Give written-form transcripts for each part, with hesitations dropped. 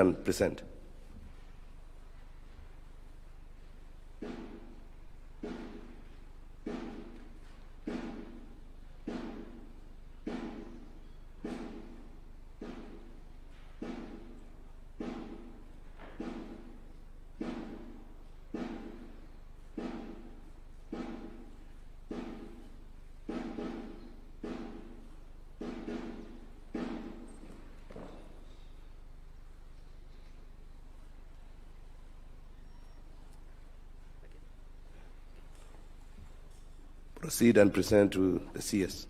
and present. Proceed and present to the CS.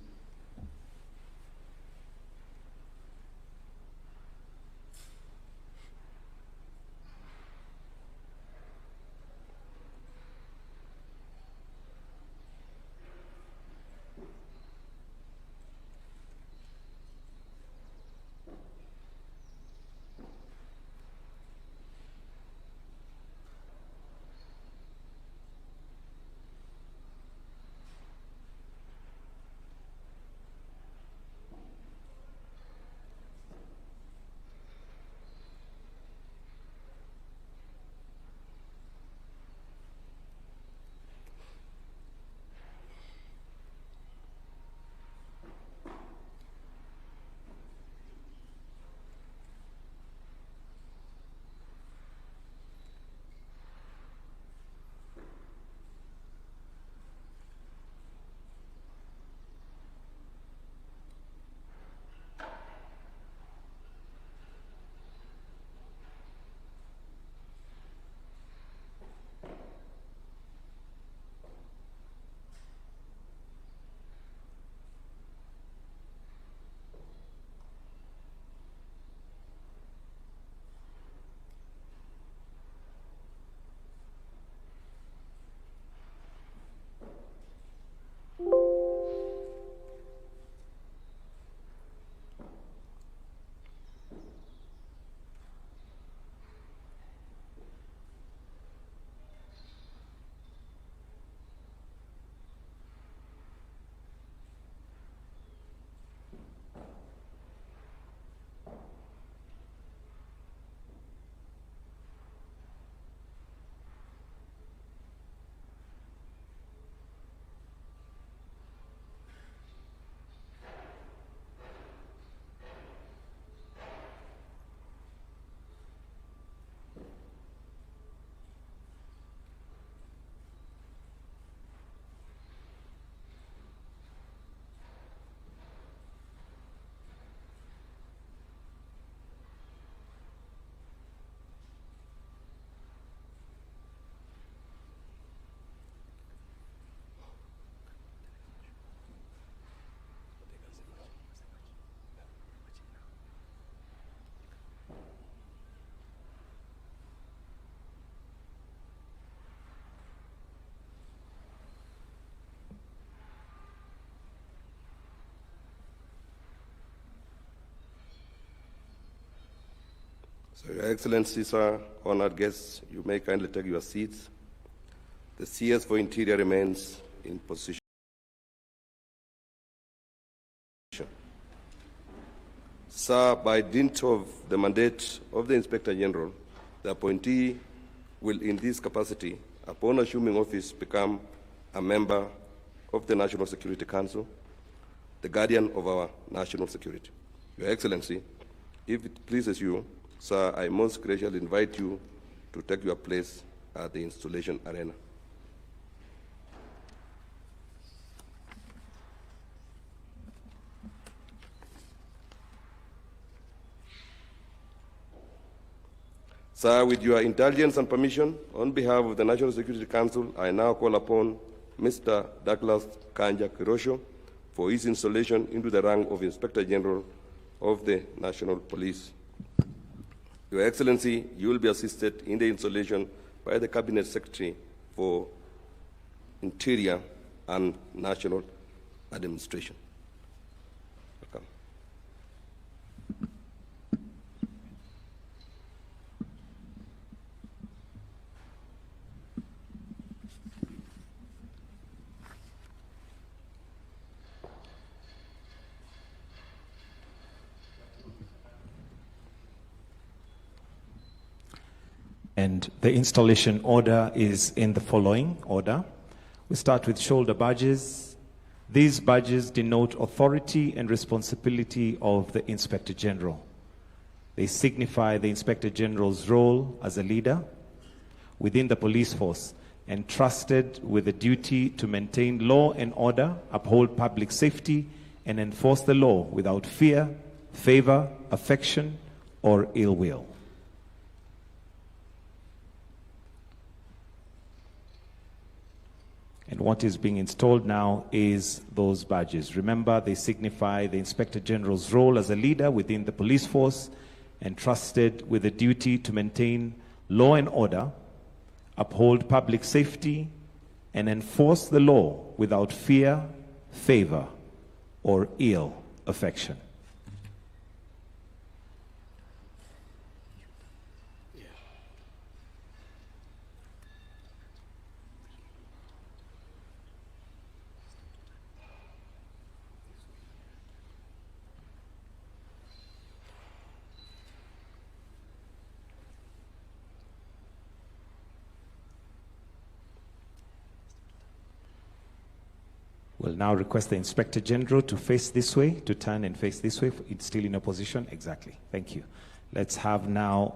So, Your Excellency, sir, honored guests, you may kindly take your seats. The CS for Interior remains in position. Sir, by dint of the mandate of the Inspector General, the appointee will, in this capacity, upon assuming office, become a member of the National Security Council, the guardian of our national security. Your Excellency, if it pleases you, sir, I most graciously invite you to take your place at the installation arena. Sir, with your indulgence and permission, on behalf of the National Security Council, I now call upon Mr. Douglas Kanja Kirosho for his installation into the rank of Inspector General of the National Police. Your Excellency, you will be assisted in the installation by the Cabinet Secretary for Interior and National Administration. Welcome. And the installation order is in the following order. We start with shoulder badges. These badges denote authority and responsibility of the Inspector General. They signify the Inspector General's role as a leader within the police force, entrusted with the duty to maintain law and order, uphold public safety, and enforce the law without fear, favor, affection, or ill will. And what is being installed now is those badges. Remember, they signify the Inspector General's role as a leader within the police force, entrusted with the duty to maintain law and order, uphold public safety, and enforce the law without fear, favor, or ill affection. We'll now request the Inspector General to face this way, to turn and face this way. It's still in a position. Exactly. Thank you. Let's have now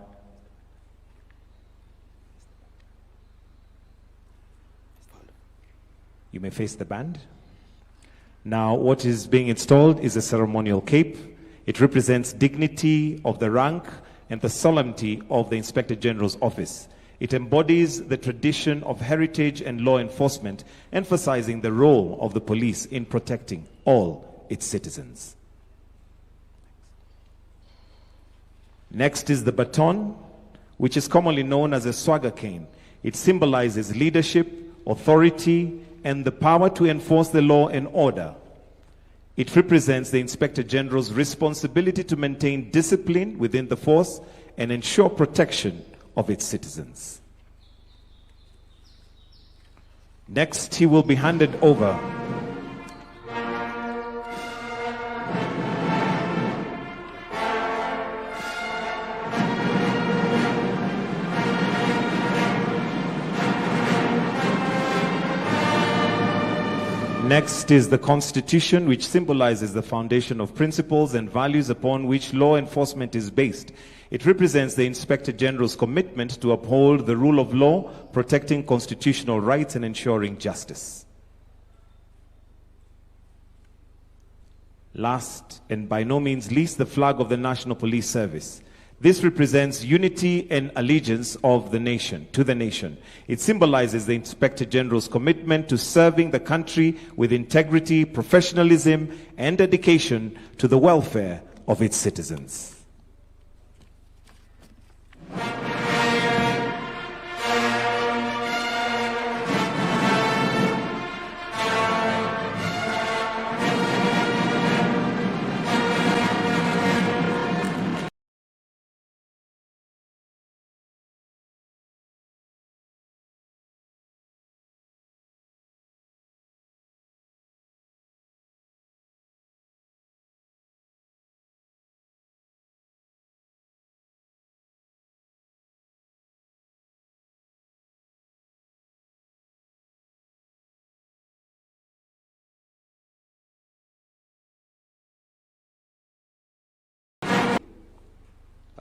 you may face the band. Now, what is being installed is a ceremonial cape. It represents dignity of the rank and the solemnity of the Inspector General's office. It embodies the tradition of heritage and law enforcement, emphasizing the role of the police in protecting all its citizens. Next is the baton, which is commonly known as a swagger cane. It symbolizes leadership, authority, and the power to enforce the law and order. It represents the Inspector General's responsibility to maintain discipline within the force and ensure protection of its citizens. Next, he will be handed over Next is the Constitution, which symbolizes the foundation of principles and values upon which law enforcement is based. It represents the Inspector General's commitment to uphold the rule of law, protecting constitutional rights and ensuring justice. Last, and by no means least, the flag of the National Police Service. This represents unity and allegiance of the nation, to the nation. It symbolizes the Inspector General's commitment to serving the country with integrity, professionalism, and dedication to the welfare of its citizens.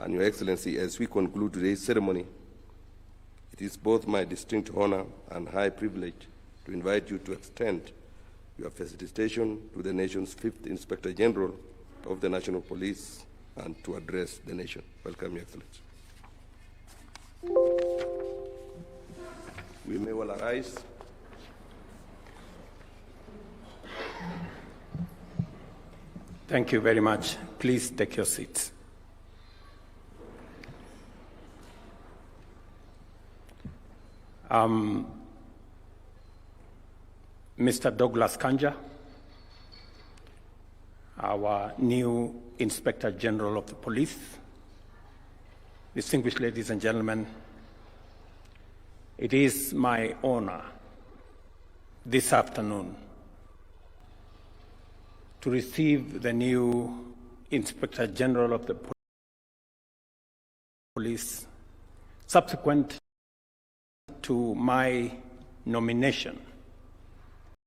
And Your Excellency, as we conclude today's ceremony, it is both my distinct honor and high privilege to invite you to extend your felicitation to the nation's 5th Inspector General of the National Police and to address the nation. Welcome, Your Excellency. We may all arise. Thank you very much. Please take your seats. Mr. Douglas Kanja, our new Inspector General of the Police, distinguished ladies and gentlemen, it is my honor this afternoon to receive the new Inspector General of the Police, Subsequent to my nomination,